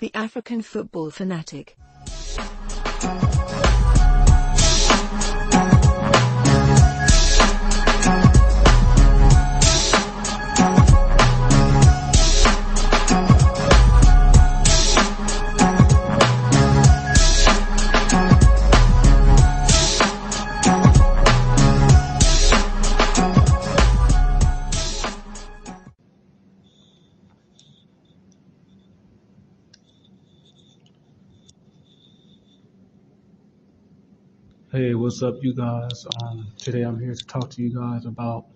The African football fanatic. Hey, what's up, you guys? Today I'm here to talk to you guys about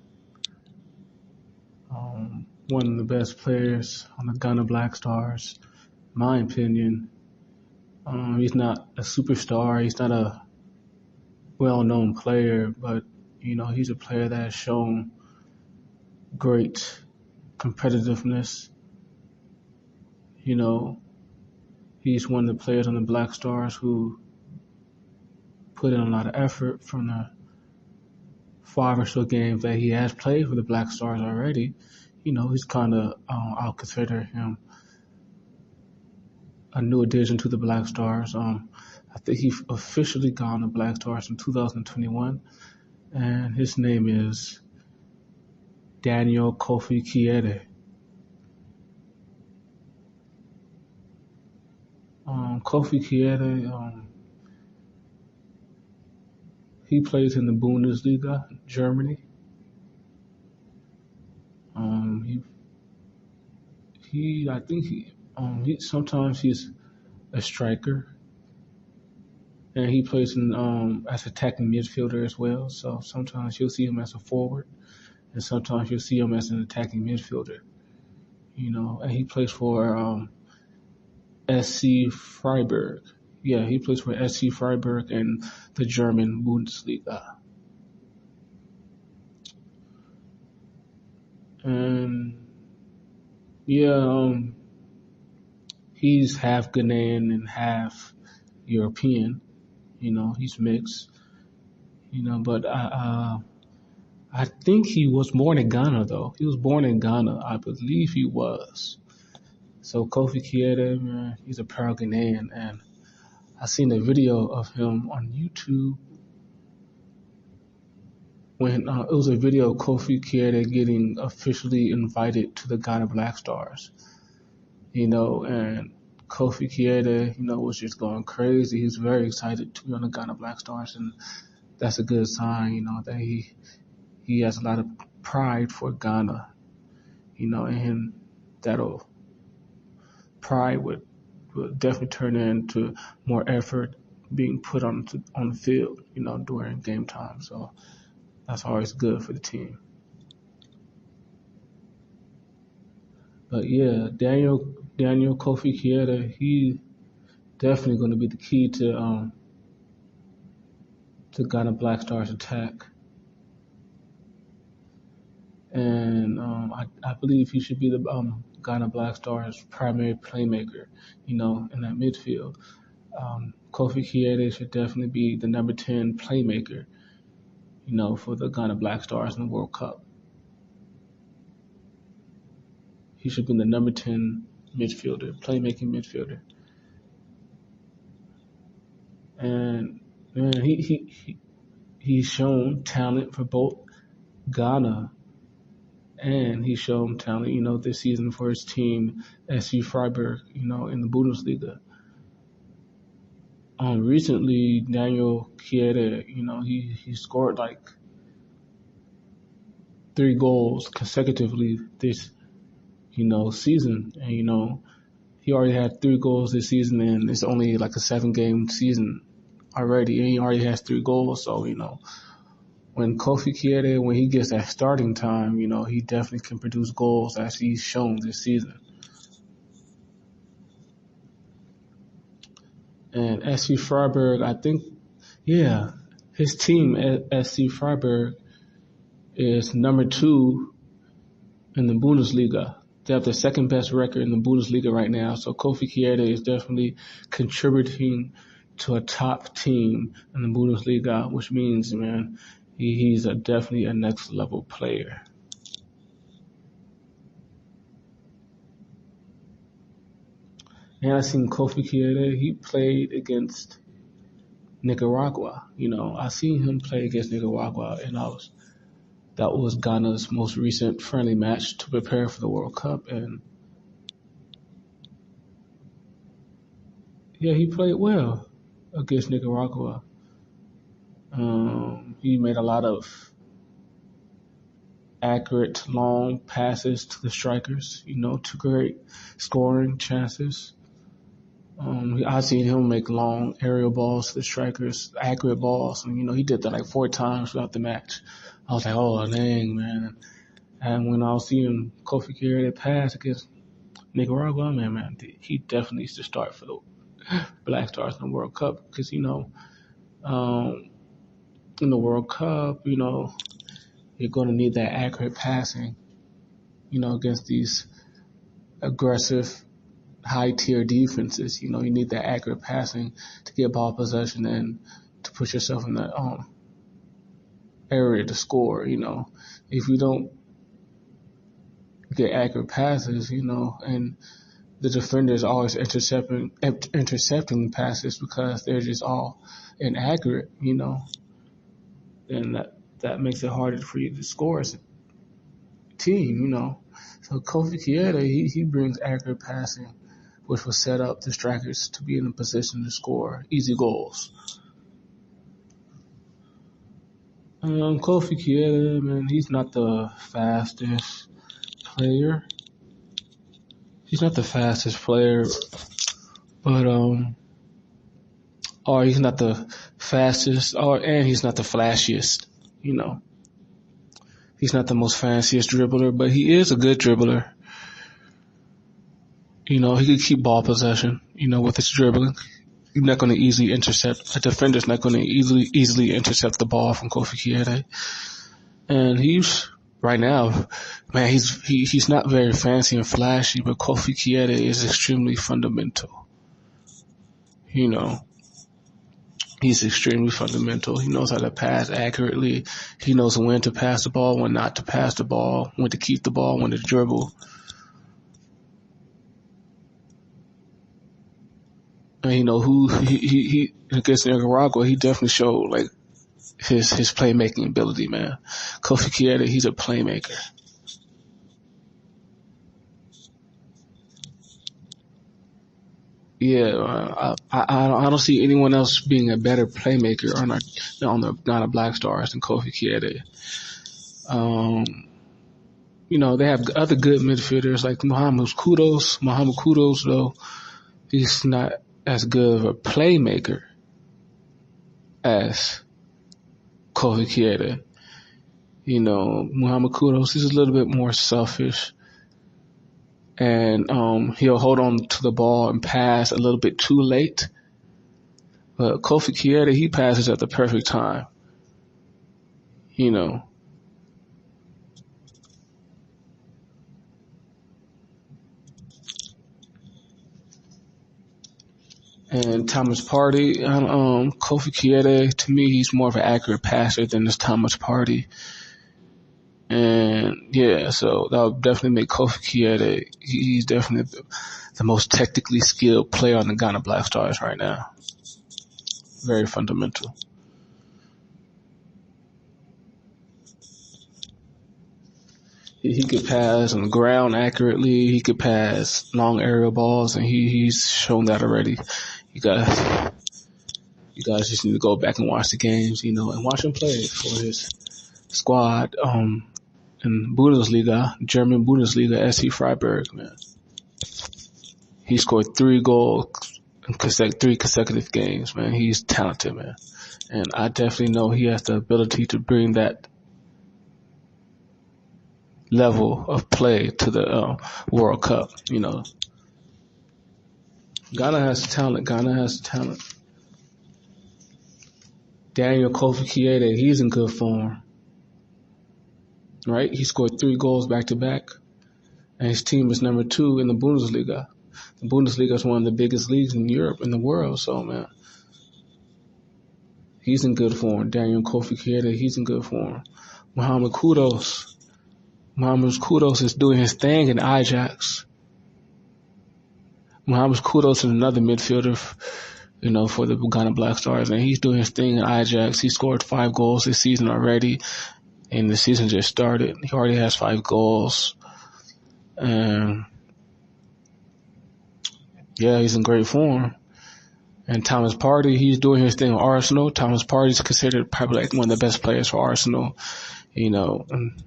one of the best players on the Ghana Blackstars. In my opinion, he's not a superstar. He's not a well-known player, but he's a player that has shown great competitiveness. He's one of the players on the Blackstars who put in a lot of effort from the 5 or so games that he has played for the Blackstars already. He's kind of, I'll consider him a new addition to the Blackstars. I think he officially got on the Blackstars in 2021, and his name is Daniel Kofi Kyereh. Kofi Kyereh, he plays in the Bundesliga, Germany. I think he sometimes he's a striker, and he plays in as attacking midfielder as well. So sometimes you'll see him as a forward, and sometimes you'll see him as an attacking midfielder. And he plays for SC Freiburg. Yeah, he plays for SC Freiburg in the German Bundesliga. And he's half Ghanaian and half European. He's mixed. But I think he was born in Ghana, though. He was born in Ghana. I believe he was. So Kofi Kyereh, man, he's a proud Ghanaian, and I seen a video of him on YouTube when it was a video of Kofi Kyereh getting officially invited to the Ghana Blackstars. And Kofi Kyereh, was just going crazy. He's very excited to be on the Ghana Blackstars, and that's a good sign, that he has a lot of pride for Ghana, and that'll pride would definitely turn into more effort being put on the field, during game time. So that's always good for the team. But yeah, Daniel Kofi Kyereh, he definitely going to be the key to Ghana Blackstars attack. And I believe he should be the Ghana Blackstars' primary playmaker, in that midfield. Kofi Kyereh should definitely be the number 10 playmaker, for the Ghana Blackstars in the World Cup. He should be the number 10 midfielder, playmaking midfielder. And he's shown talent for both Ghana, and he's shown talent, this season for his team, SC Freiburg, in the Bundesliga. Recently, Daniel Kyereh, he scored like 3 goals consecutively this, season. And, he already had 3 goals this season, and it's only like a 7-game season already, and he already has 3 goals. So, when Kofi Kyereh, when he gets that starting time, he definitely can produce goals as he's shown this season. And SC Freiburg, I think, his team at SC Freiburg is number 2 in the Bundesliga. They have the second best record in the Bundesliga right now. So Kofi Kyereh is definitely contributing to a top team in the Bundesliga, which means, man, he's definitely a next level player. And I seen Kofi Kyereh. He played against Nicaragua. I seen him play against Nicaragua, and that was Ghana's most recent friendly match to prepare for the World Cup. And yeah, he played well against Nicaragua. He made a lot of accurate long passes to the strikers, to create scoring chances. I've seen him make long aerial balls to the strikers, accurate balls. And, he did that like 4 times throughout the match. I was like, oh, dang, man. And when I was seeing Kofi Kyereh pass against Nicaragua, man, he definitely needs to start for the Blackstars in the World Cup. Because, in the World Cup, you're going to need that accurate passing, against these aggressive, high-tier defenses. You need that accurate passing to get ball possession and to put yourself in that area to score. If you don't get accurate passes, and the defenders always intercepting the passes because they're just all inaccurate, then that makes it harder for you to score as a team, So Kofi Kyereh, he brings accurate passing, which will set up the strikers to be in a position to score easy goals. Kofi Kyereh, man, he's not the fastest player. He's not the fastest player, but or he's not the fastest, and he's not the flashiest. He's not the most fanciest dribbler, but he is a good dribbler. He could keep ball possession, with his dribbling. He's not going to easily intercept. A defender's not going to easily intercept the ball from Kofi Kyereh. And he's, right now, man, he's not very fancy and flashy, but Kofi Kyereh is extremely fundamental. He's extremely fundamental. He knows how to pass accurately. He knows when to pass the ball, when not to pass the ball, when to keep the ball, when to dribble. And he against Nicaragua, he definitely showed like his playmaking ability, man. Kofi Kyereh, he's a playmaker. Yeah, I don't see anyone else being a better playmaker on the Ghana Blackstars than Kofi Kyereh. They have other good midfielders like Mohamed Kudus. Mohamed Kudus, though, he's not as good of a playmaker as Kofi Kyereh. Mohamed Kudus is a little bit more selfish. And he'll hold on to the ball and pass a little bit too late. But Kofi Kyereh, he passes at the perfect time. And Thomas Partey, Kofi Kyereh, to me, he's more of an accurate passer than this Thomas Partey. And yeah, so that would definitely make Kofi Kyereh, he's definitely the most technically skilled player on the Ghana Blackstars right now. Very fundamental. He could pass on the ground accurately. He could pass long aerial balls, and he's shown that already. You guys just need to go back and watch the games, and watch him play for his squad. In Bundesliga, German Bundesliga, SC Freiburg, man. He scored 3 goals in 3 consecutive games, man. He's talented, man. And I definitely know he has the ability to bring that level of play to the World Cup, Ghana has talent. Daniel Kofi Kyereh, he's in good form. Right? He scored 3 goals back-to-back. And his team is number 2 in the Bundesliga. The Bundesliga is one of the biggest leagues in Europe, in the world. So, man, he's in good form. Daniel Kofi Kyereh, he's in good form. Mohamed Kudus is doing his thing in Ajax. Muhammad Kudos is another midfielder, for the Ghana Blackstars, and he's doing his thing in Ajax. He scored 5 goals this season already, and the season just started. He already has 5 goals. And yeah, he's in great form. And Thomas Partey, he's doing his thing with Arsenal. Thomas Partey is considered probably like one of the best players for Arsenal, And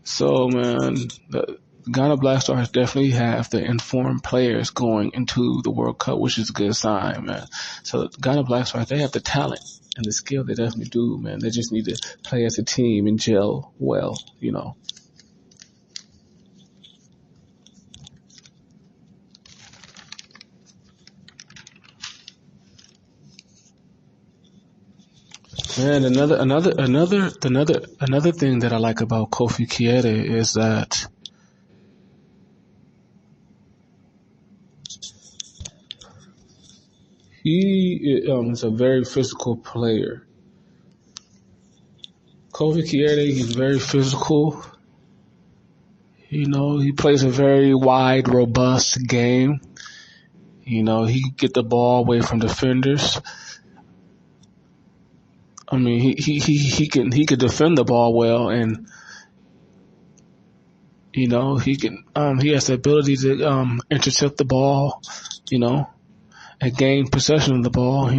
so, man, the Ghana Blackstars definitely have the informed players going into the World Cup, which is a good sign, man. So Ghana Blackstars, they have the talent and the skill. They definitely do, man. They just need to play as a team and gel well, Man, another thing that I like about Kofi Kyereh is that he is a very physical player. Kofi Kyereh, he's very physical. He plays a very wide, robust game. He can get the ball away from defenders. I mean, he can defend the ball well, and he has the ability to intercept the ball, and gain possession of the ball. He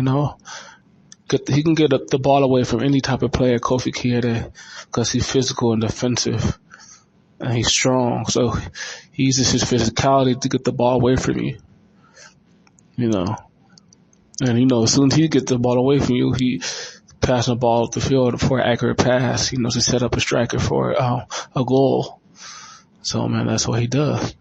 can get the ball away from any type of player, Kofi Kyereh, because he's physical and defensive, and he's strong. So he uses his physicality to get the ball away from you. And as soon as he gets the ball away from you, he passing the ball up the field for an accurate pass, to set up a striker for a goal. So, man, that's what he does.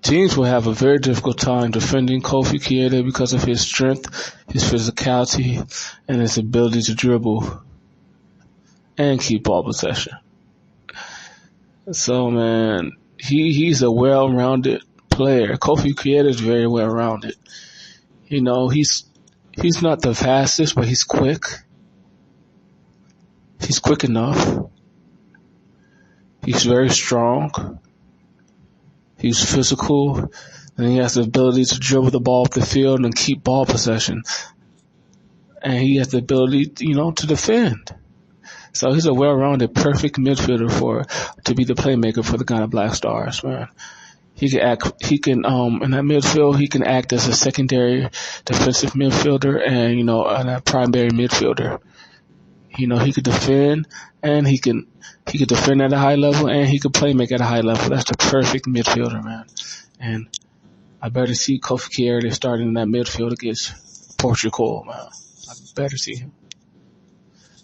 Teams will have a very difficult time defending Kofi Kyereh because of his strength, his physicality, and his ability to dribble and keep ball possession. So, man, he's a well-rounded player. Kofi Kyereh is very well-rounded. He's not the fastest, but he's quick. He's quick enough. He's very strong. He's physical, and he has the ability to dribble the ball up the field and keep ball possession. And he has the ability, to defend. So he's a well-rounded, perfect midfielder to be the playmaker for the Ghana Blackstars, man. In that midfield, he can act as a secondary defensive midfielder and, a primary midfielder. He could defend, and he could defend at a high level, and he could play make at a high level. That's the perfect midfielder, man. And I better see Kofi Kyereh starting in that midfield against Portugal, man. I better see him.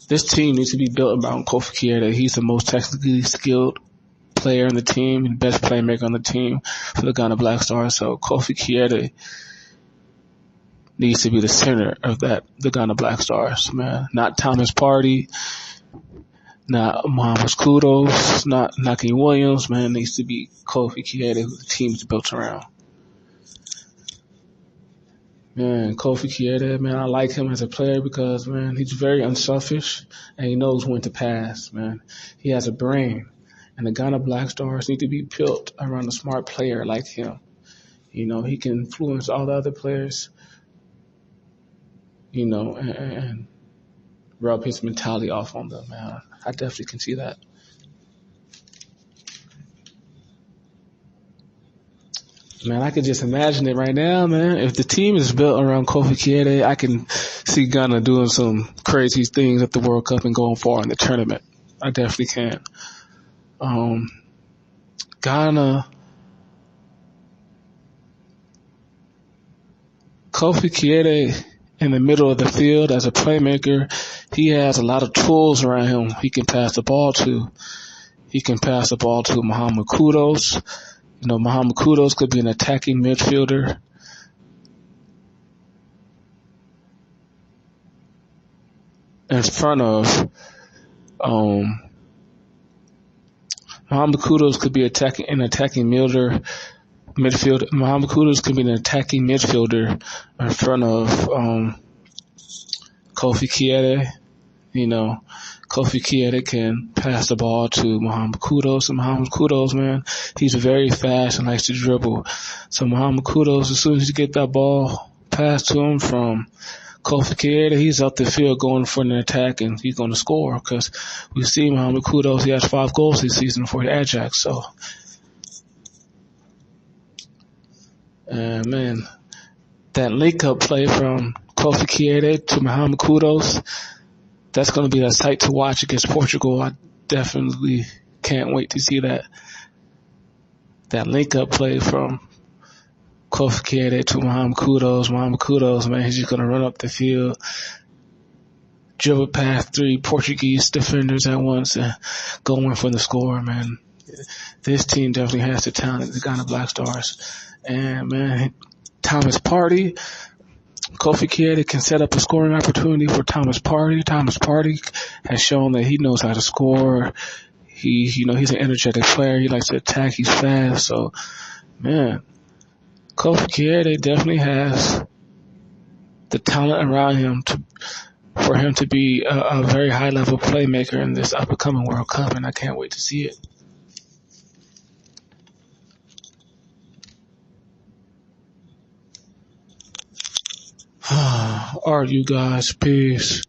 This team needs to be built around Kofi Kyereh. He's the most technically skilled player on the team and best playmaker on the team for the Ghana Blackstars. So Kofi Kyereh needs to be the center of the Ghana Blackstars, man. Not Thomas Partey, not Muhammad Kudos, not Naki Williams, man. It needs to be Kofi Kyereh, who the team's built around. Man, Kofi Kyereh, man, I like him as a player because, man, he's very unselfish and he knows when to pass, man. He has a brain. And the Ghana Blackstars need to be built around a smart player like him. He can influence all the other players, and rub his mentality off on them, man. I definitely can see that. Man, I can just imagine it right now, man. If the team is built around Kofi Kyereh, I can see Ghana doing some crazy things at the World Cup and going far in the tournament. I definitely can. Ghana, Kofi Kyereh in the middle of the field as a playmaker, he has a lot of tools around him he can pass the ball to. He can pass the ball to Muhammad Kudos. Muhammad Kudos could be an attacking midfielder. In front of Muhammad Kudos could be an attacking midfielder. Muhammad Kudos could be an attacking midfielder in front of Kofi Kyereh. Kofi Kyereh can pass the ball to Muhammad Kudus. And Muhammad Kudus, man, he's very fast and likes to dribble. So Muhammad Kudus, as soon as you get that ball passed to him from Kofi Kyereh, he's up the field going for an attack, and he's going to score because we see Muhammad Kudus, he has 5 goals this season for the Ajax. So, man, that link-up play from Kofi Kyereh to Muhammad Kudus, that's going to be a sight to watch against Portugal. I definitely can't wait to see that link-up play from Kofi Kyereh to Muhammad Kudus. Muhammad Kudus, man, he's just going to run up the field, dribble past 3 Portuguese defenders at once, and go in for the score, man. This team definitely has the talent, the Ghana Blackstars. And, man, Thomas Partey, Kofi Kyereh can set up a scoring opportunity for Thomas Partey. Thomas Partey has shown that he knows how to score. He's an energetic player. He likes to attack. He's fast. So, man, Kofi Kyereh definitely has the talent around him for him to be a very high-level playmaker in this up-and-coming World Cup, and I can't wait to see it. All right, you guys, peace.